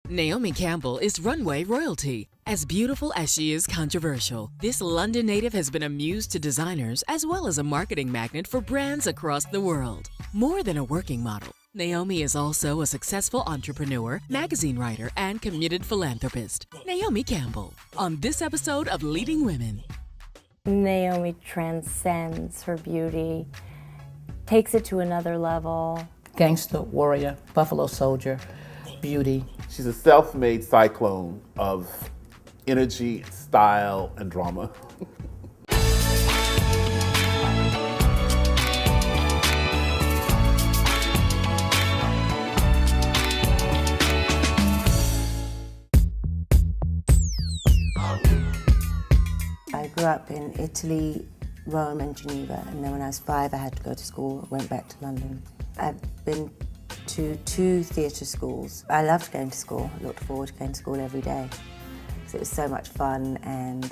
Naomi Campbell is runway royalty. As beautiful as she is controversial, this London native has been a muse to designers as well as a marketing magnet for brands across the world. More than a working model, Naomi is also a successful entrepreneur, magazine writer, and committed philanthropist. Naomi Campbell, on this episode of Leading Women. Naomi transcends her beauty, takes it to another level. Gangster, warrior, buffalo soldier, beauty. She's a self-made cyclone of energy, style, and drama. I grew up in Italy, Rome, and Geneva, and then when I was 5, I had to go to school. I went back to London. I've been to 2 theatre schools. I loved going to school. I looked forward to going to school every day because it was so much fun, and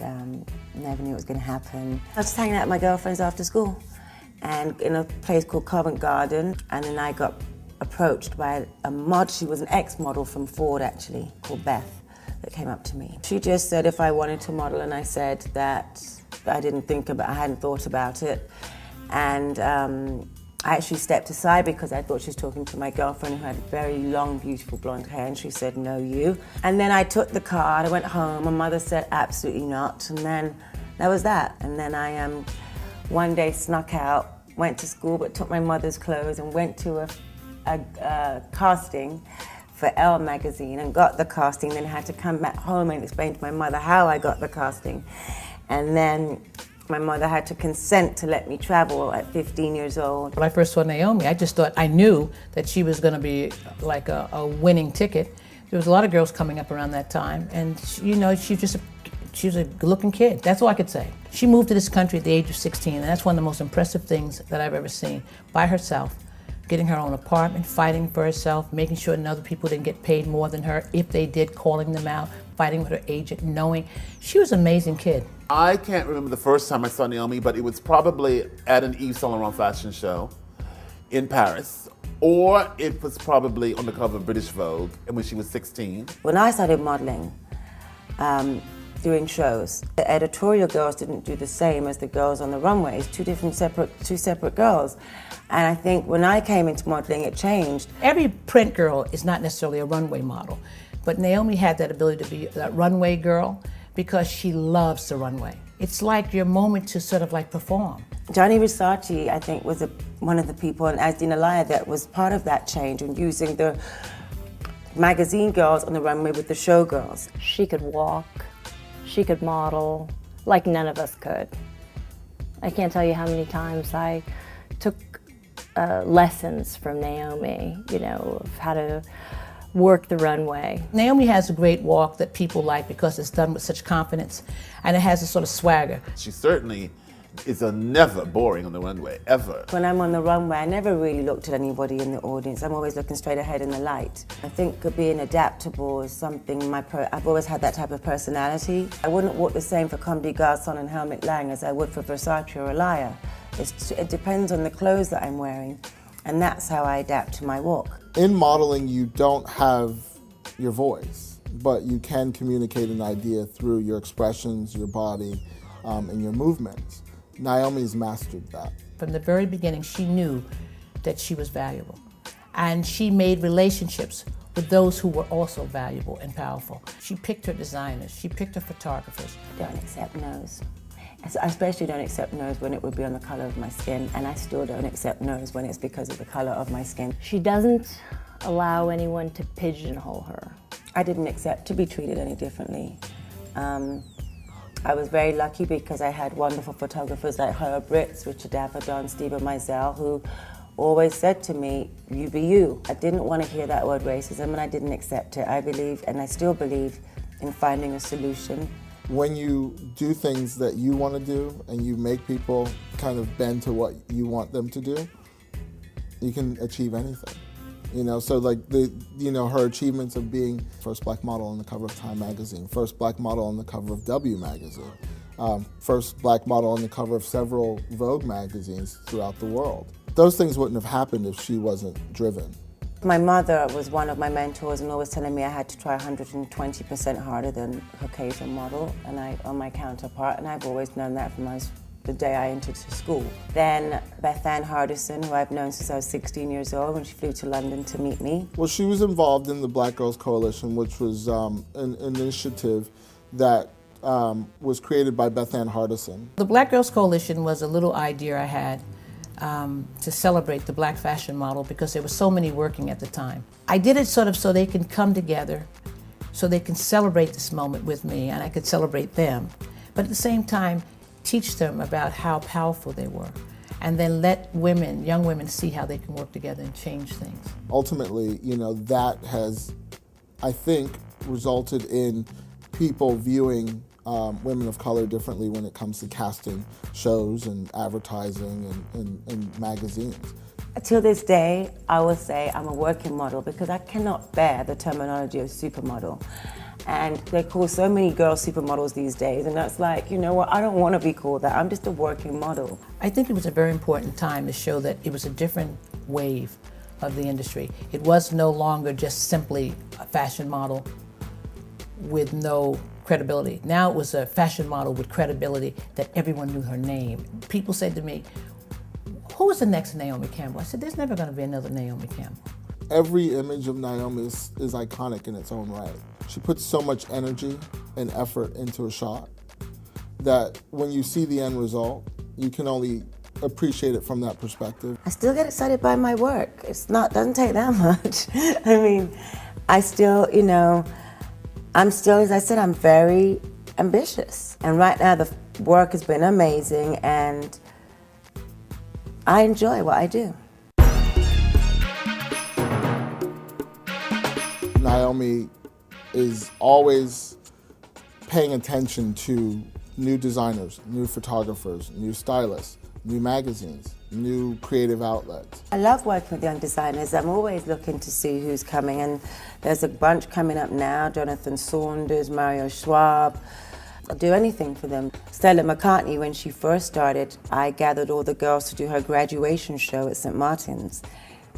never knew it was going to happen. I was just hanging out with my girlfriends after school, and in a place called Covent Garden, and then I got approached by a mod. She was an ex-model from Ford, actually, called Beth, that came up to me. She just said if I wanted to model, and I said that I hadn't thought about it, and I actually stepped aside because I thought she was talking to my girlfriend who had very long, beautiful blonde hair, and she said, "No, you." And then I took the card, I went home, my mother said, "Absolutely not," and then that was that. And then I one day snuck out, went to school, but took my mother's clothes and went to a casting for Elle magazine and got the casting, then had to come back home and explain to my mother how I got the casting. And then my mother had to consent to let me travel at 15 years old. When I first saw Naomi, I knew that she was going to be like a winning ticket. There was a lot of girls coming up around that time, and she was a good-looking kid. That's all I could say. She moved to this country at the age of 16, and that's one of the most impressive things that I've ever seen. By herself, getting her own apartment, fighting for herself, making sure that other people didn't get paid more than her. If they did, calling them out, fighting with her agent, knowing. She was an amazing kid. I can't remember the first time I saw Naomi, but it was probably at an Yves Saint Laurent fashion show in Paris, or it was probably on the cover of British Vogue, and when she was 16. When I started modeling, doing shows, the editorial girls didn't do the same as the girls on the runways, two separate girls. And I think when I came into modeling, it changed. Every print girl is not necessarily a runway model, but Naomi had that ability to be that runway girl because she loves the runway. It's like your moment to sort of like perform. Gianni Versace, I think, was one of the people, and Asdin Alaya, that was part of that change and using the magazine girls on the runway with the show girls. She could walk, she could model like none of us could. I can't tell you how many times I took lessons from Naomi, of how to work the runway. Naomi has a great walk that people like because it's done with such confidence, and it has a sort of swagger. She certainly is never boring on the runway, ever. When I'm on the runway, I never really looked at anybody in the audience. I'm always looking straight ahead in the light. I think being adaptable is something I've always had that type of personality. I wouldn't walk the same for Comme des Garçons and Helmut Lang as I would for Versace or Alaya. It depends on the clothes that I'm wearing, and that's how I adapt to my walk. In modeling, you don't have your voice, but you can communicate an idea through your expressions, your body, and your movements. Naomi's mastered that. From the very beginning, she knew that she was valuable, and she made relationships with those who were also valuable and powerful. She picked her designers, she picked her photographers. Don't accept no's. I especially don't accept no's when it would be on the color of my skin, and I still don't accept no's when it's because of the color of my skin. She doesn't allow anyone to pigeonhole her. I didn't accept to be treated any differently. I was very lucky because I had wonderful photographers like Herb Ritz, Richard Avedon, Stephen Meisel, who always said to me, "You be you." I didn't want to hear that word racism, and I didn't accept it. I believe, and I still believe, in finding a solution. When you do things that you want to do and you make people kind of bend to what you want them to do, you can achieve anything. So like her achievements of being first black model on the cover of Time magazine, first black model on the cover of W magazine, first black model on the cover of several Vogue magazines throughout the world. Those things wouldn't have happened if she wasn't driven. My mother was one of my mentors and always telling me I had to try 120% harder than Caucasian model on my counterpart, and I've always known that from the day I entered school. Then Beth Ann Hardison, who I've known since I was 16 years old, when she flew to London to meet me. Well, she was involved in the Black Girls Coalition, which was an initiative that was created by Beth Ann Hardison. The Black Girls Coalition was a little idea I had to celebrate the black fashion model because there were so many working at the time. I did it sort of so they can come together, so they can celebrate this moment with me and I could celebrate them. But at the same time, teach them about how powerful they were, and then let women, young women, see how they can work together and change things. Ultimately, that has, I think, resulted in people viewing women of color differently when it comes to casting shows and advertising and magazines. Till this day, I will say I'm a working model because I cannot bear the terminology of supermodel. And they call so many girls supermodels these days, and that's like, you know what, I don't want to be called that. I'm just a working model. I think it was a very important time to show that it was a different wave of the industry. It was no longer just simply a fashion model with no credibility. Now it was a fashion model with credibility that everyone knew her name. People said to me, who is the next Naomi Campbell? I said, there's never going to be another Naomi Campbell. Every image of Naomi is iconic in its own right. She puts so much energy and effort into a shot that when you see the end result, you can only appreciate it from that perspective. I still get excited by my work. Doesn't take that much. I mean, I still, I'm still, as I said, I'm very ambitious. And right now the work has been amazing and I enjoy what I do. Naomi is always paying attention to new designers, new photographers, new stylists, new magazines, new creative outlets. I love working with young designers. I'm always looking to see who's coming, and there's a bunch coming up now, Jonathan Saunders, Mario Schwab. I'll do anything for them. Stella McCartney, when she first started, I gathered all the girls to do her graduation show at St. Martin's.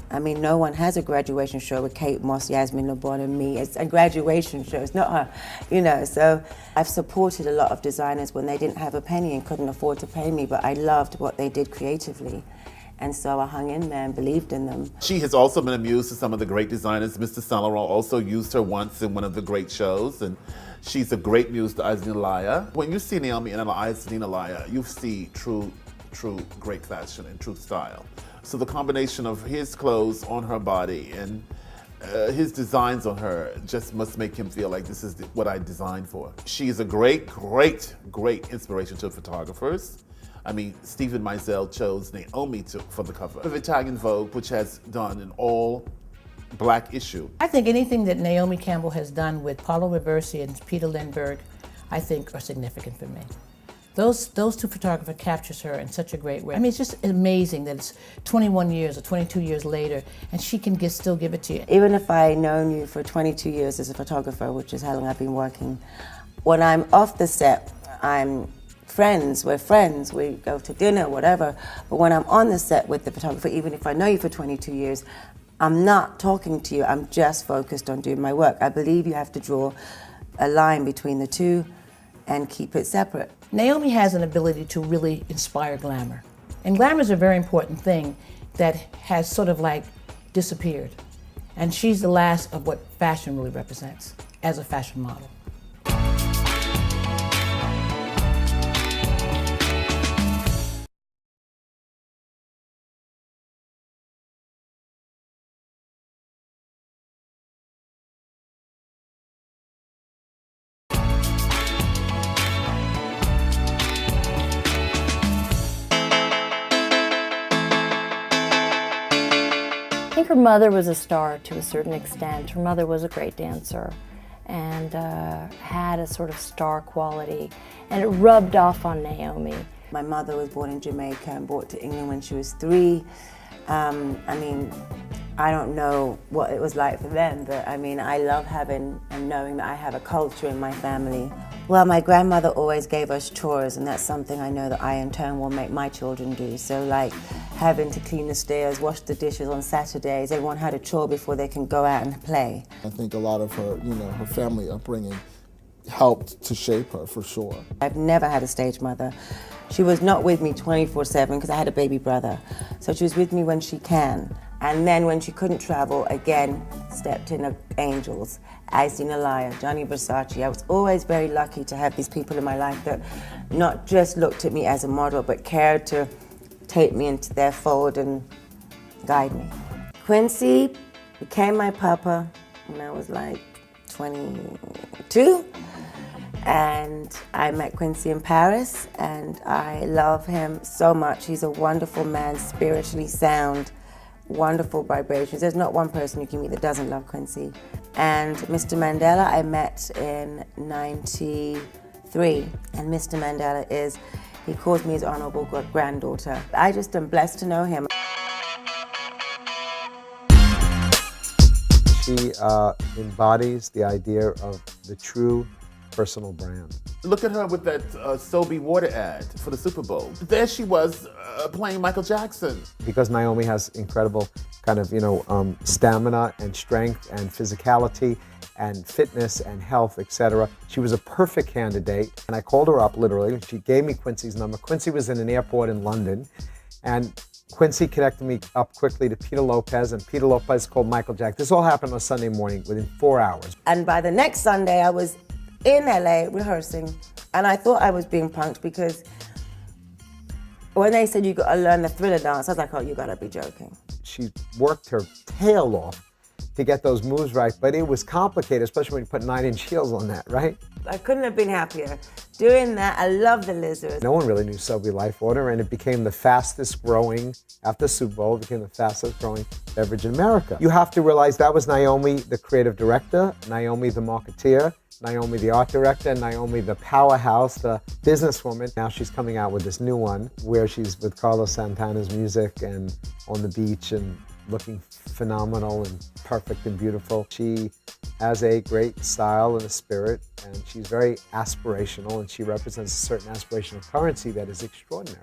I mean, no one has a graduation show with Kate Moss, Yasmin LeBon, and me. It's a graduation show, it's not her, So I've supported a lot of designers when they didn't have a penny and couldn't afford to pay me, but I loved what they did creatively. And so I hung in there and believed in them. She has also been a muse to some of the great designers. Mr. Saint Laurent also used her once in one of the great shows, and she's a great muse to Aisleen Alaya. When you see Naomi and Aisleen Alaya, you see true great fashion and true style. So the combination of his clothes on her body and his designs on her just must make him feel like this is what I designed for. She is a great inspiration to photographers. I mean, Stephen Meisel chose Naomi for the cover of Italian Vogue, which has done an all-black issue. I think anything that Naomi Campbell has done with Paolo Roversi and Peter Lindbergh, I think are significant for me. Those two photographers captures her in such a great way. I mean, it's just amazing that it's 21 years or 22 years later, and she can still give it to you. Even if I've known you for 22 years as a photographer, which is how long I've been working, when I'm off the set, I'm we're friends, we go to dinner, whatever. But when I'm on the set with the photographer, even if I know you for 22 years, I'm not talking to you, I'm just focused on doing my work. I believe you have to draw a line between the two and keep it separate. Naomi has an ability to really inspire glamour. And glamour is a very important thing that has sort of like disappeared. And she's the last of what fashion really represents as a fashion model. I think her mother was a star to a certain extent. Her mother was a great dancer and had a sort of star quality, and it rubbed off on Naomi. My mother was born in Jamaica and brought to England when she was 3. I mean, I don't know what it was like for them, but I mean, I love having and knowing that I have a culture in my family Well, my grandmother always gave us chores, and that's something I know that I in turn will make my children do. So like having to clean the stairs, wash the dishes on Saturdays, everyone had a chore before they can go out and play. I think a lot of her, her family upbringing helped to shape her for sure. I've never had a stage mother. She was not with me 24/7 because I had a baby brother. So she was with me when she can. And then when she couldn't travel, again, stepped in of angels. Aisling Alaya, Johnny Versace. I was always very lucky to have these people in my life that not just looked at me as a model, but cared to take me into their fold and guide me. Quincy became my papa when I was like 22. And I met Quincy in Paris, and I love him so much. He's a wonderful man, spiritually sound, wonderful vibrations. There's not one person you can meet that doesn't love Quincy. And Mr. Mandela I met in '93, and Mr. Mandela he calls me his honorable granddaughter. I just am blessed to know him. She embodies the idea of the true personal brand. Look at her with that Sobe water ad for the Super Bowl. There she was playing Michael Jackson. Because Naomi has incredible kind of, stamina and strength and physicality and fitness and health, etc. She was a perfect candidate. And I called her up literally. She gave me Quincy's number. Quincy was in an airport in London, and Quincy connected me up quickly to Peter Lopez, and Peter Lopez called Michael Jackson. This all happened on Sunday morning within 4 hours. And by the next Sunday, I was in LA rehearsing, and I thought I was being punked because when they said you gotta learn the Thriller dance, I was like, oh, you gotta be joking. She worked her tail off to get those moves right, but it was complicated, especially when you put 9-inch heels on that, right? I couldn't have been happier. Doing that, I love the lizards. No one really knew Sobe Life Water, and it became the fastest growing, after Super Bowl, it became the fastest growing beverage in America. You have to realize that was Naomi, the creative director, Naomi, the marketeer, Naomi, the art director, Naomi, the powerhouse, the businesswoman. Now she's coming out with this new one where she's with Carlos Santana's music and on the beach and looking phenomenal and perfect and beautiful. She has a great style and a spirit, and she's very aspirational, and she represents a certain aspirational currency that is extraordinary.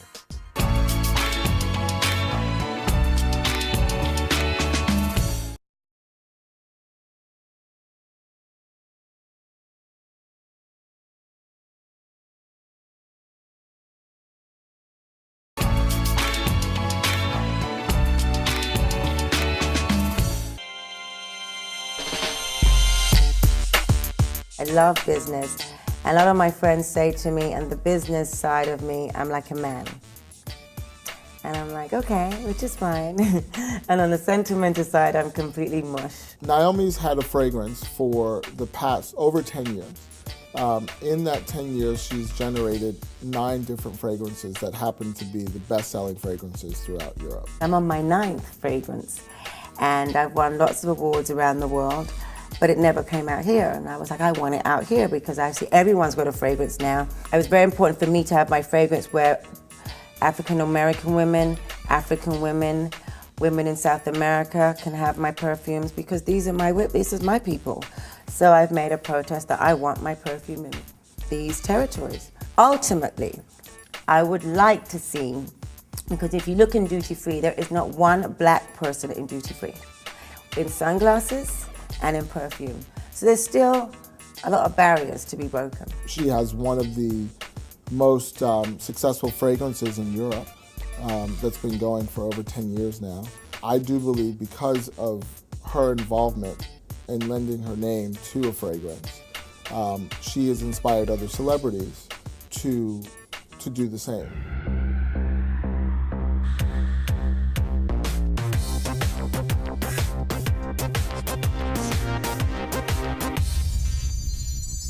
I love business. A lot of my friends say to me, on the business side of me, I'm like a man. And I'm like, okay, which is fine. And on the sentimental side, I'm completely mush. Naomi's had a fragrance for the past over 10 years. In that 10 years, she's generated 9 different fragrances that happen to be the best-selling fragrances throughout Europe. I'm on my 9th fragrance, and I've won lots of awards around the world, but it never came out here. And I was like, I want it out here because I see everyone's got a fragrance now. It was very important for me to have my fragrance where African American women, African women, women in South America can have my perfumes because this is my people. So I've made a protest that I want my perfume in these territories. Ultimately, I would like to see, because if you look in duty free, there is not one black person in duty free, in sunglasses and in perfume. So there's still a lot of barriers to be broken. She has one of the most successful fragrances in Europe that's been going for over 10 years now. I do believe because of her involvement in lending her name to a fragrance, she has inspired other celebrities to do the same.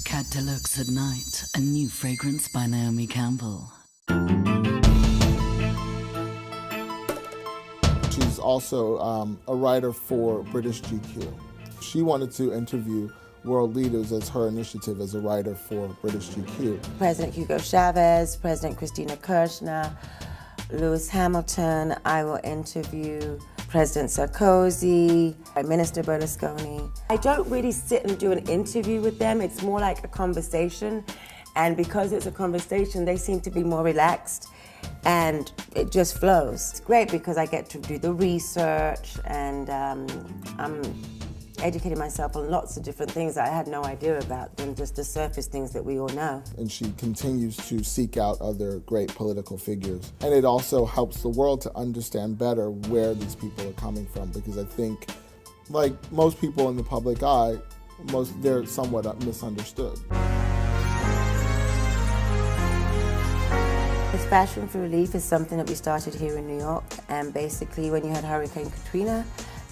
Cat Deluxe at Night, a new fragrance by Naomi Campbell. She's also a writer for British GQ. She wanted to interview world leaders as her initiative as a writer for British GQ. President Hugo Chavez, President Christina Kirchner, Lewis Hamilton. I will interview President Sarkozy, Prime Minister Berlusconi. I don't really sit and do an interview with them. It's more like a conversation. And because it's a conversation, they seem to be more relaxed and it just flows. It's great because I get to do the research and I'm educating myself on lots of different things that I had no idea about than just the surface things that we all know. And she continues to seek out other great political figures. And it also helps the world to understand better where these people are coming from, because I think, like most people in the public eye, they're somewhat misunderstood. This Fashion for Relief is something that we started here in New York, and basically when you had Hurricane Katrina,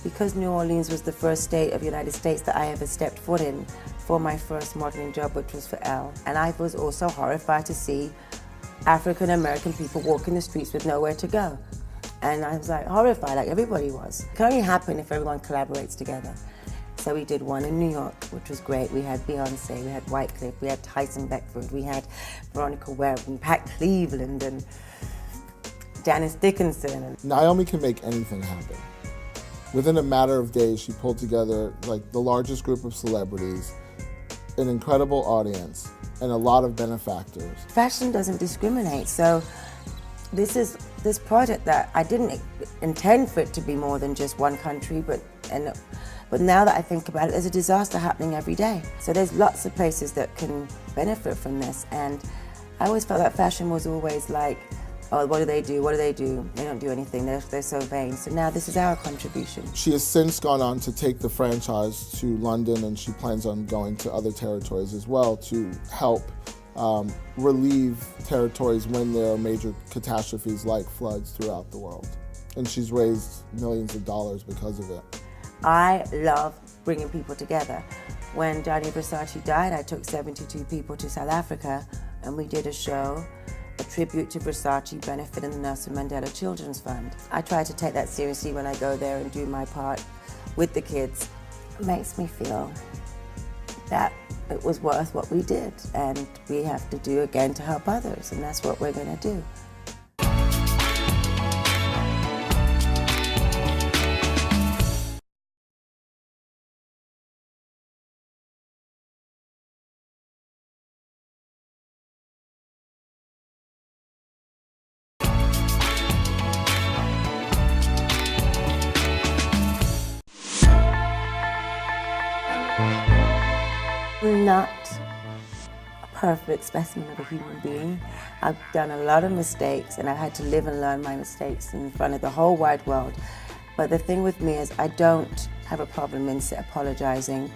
because New Orleans was the first state of the United States that I ever stepped foot in for my first modeling job, which was for Elle. And I was also horrified to see African American people walking the streets with nowhere to go. And I was like horrified, like everybody was. It can only happen if everyone collaborates together. So we did one in New York, which was great. We had Beyonce, we had Wycliffe, we had Tyson Beckford, we had Veronica Webb and Pat Cleveland and Janice Dickinson. Naomi can make anything happen. Within a matter of days, she pulled together like the largest group of celebrities, an incredible audience, and a lot of benefactors. Fashion doesn't discriminate, so this project that I didn't intend for it to be more than just one country, but now that I think about it, there's a disaster happening every day. So there's lots of places that can benefit from this, and I always felt that fashion was always like, oh, what do they do? What do they do? They don't do anything. They're so vain. So now this is our contribution. She has since gone on to take the franchise to London, and she plans on going to other territories as well to help relieve territories when there are major catastrophes like floods throughout the world. And she's raised millions of dollars because of it. I love bringing people together. When Gianni Versace died, I took 72 people to South Africa, and we did a show, a tribute to Versace benefiting the Nelson Mandela Children's Fund. I try to take that seriously when I go there and do my part with the kids. It makes me feel that it was worth what we did, and we have to do again to help others, and that's what we're going to do. I'm not a perfect specimen of a human being. I've done a lot of mistakes, and I've had to live and learn my mistakes in front of the whole wide world. But the thing with me is I don't have a problem in apologizing,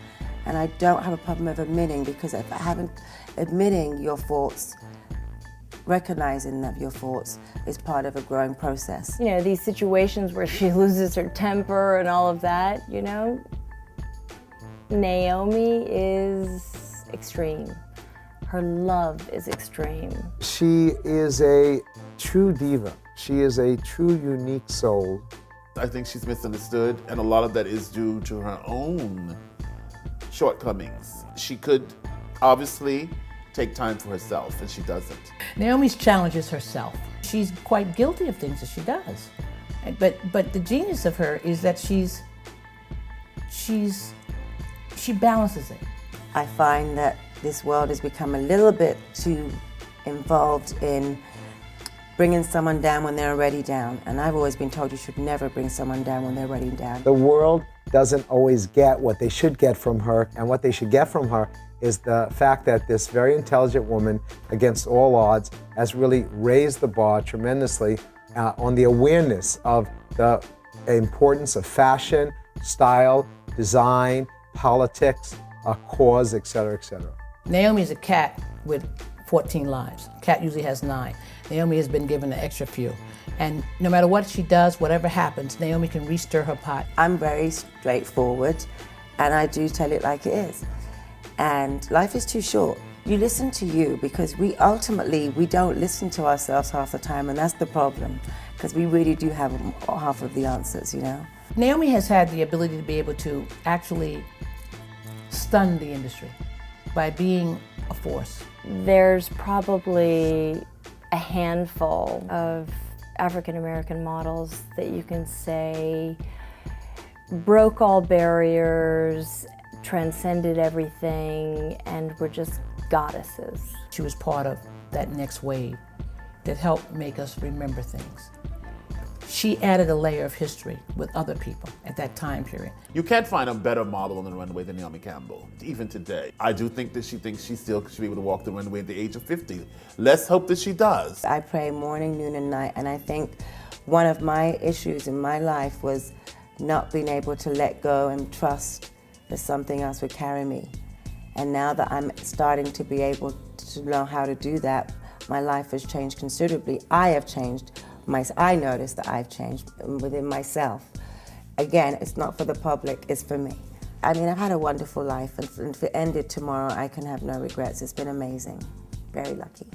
and I don't have a problem of admitting, because if I haven't admitting your faults, recognizing that your faults is part of a growing process. You know, these situations where she loses her temper and all of that, you know, Naomi is extreme. Her love is extreme. She is a true diva. She is a true unique soul. I think she's misunderstood, and a lot of that is due to her own shortcomings. She could obviously take time for herself, and she doesn't. Naomi's challenge is herself. She's quite guilty of things that she does. But the genius of her is that she balances it. I find that this world has become a little bit too involved in bringing someone down when they're already down. And I've always been told you should never bring someone down when they're already down. The world doesn't always get what they should get from her, and what they should get from her is the fact that this very intelligent woman, against all odds, has really raised the bar tremendously on the awareness of the importance of fashion, style, design, politics, cause, etc., etc. Naomi is a cat with 14 lives. A cat usually has 9. Naomi has been given an extra few. And no matter what she does, whatever happens, Naomi can re-stir her pot. I'm very straightforward, and I do tell it like it is. And life is too short. You listen to you, because we don't listen to ourselves half the time, and that's the problem, because we really do have half of the answers, you know? Naomi has had the ability to be able to actually stun the industry by being a force. There's probably a handful of African American models that you can say broke all barriers, transcended everything, and were just goddesses. She was part of that next wave that helped make us remember things. She added a layer of history with other people at that time period. You can't find a better model on the runway than Naomi Campbell, even today. I do think that she thinks she still should be able to walk the runway at the age of 50. Let's hope that she does. I pray morning, noon, and night, and I think one of my issues in my life was not being able to let go and trust that something else would carry me. And now that I'm starting to be able to know how to do that, my life has changed considerably. I have changed. I noticed that I've changed within myself. Again, it's not for the public, it's for me. I mean, I've had a wonderful life, and if it ended tomorrow, I can have no regrets. It's been amazing. Very lucky.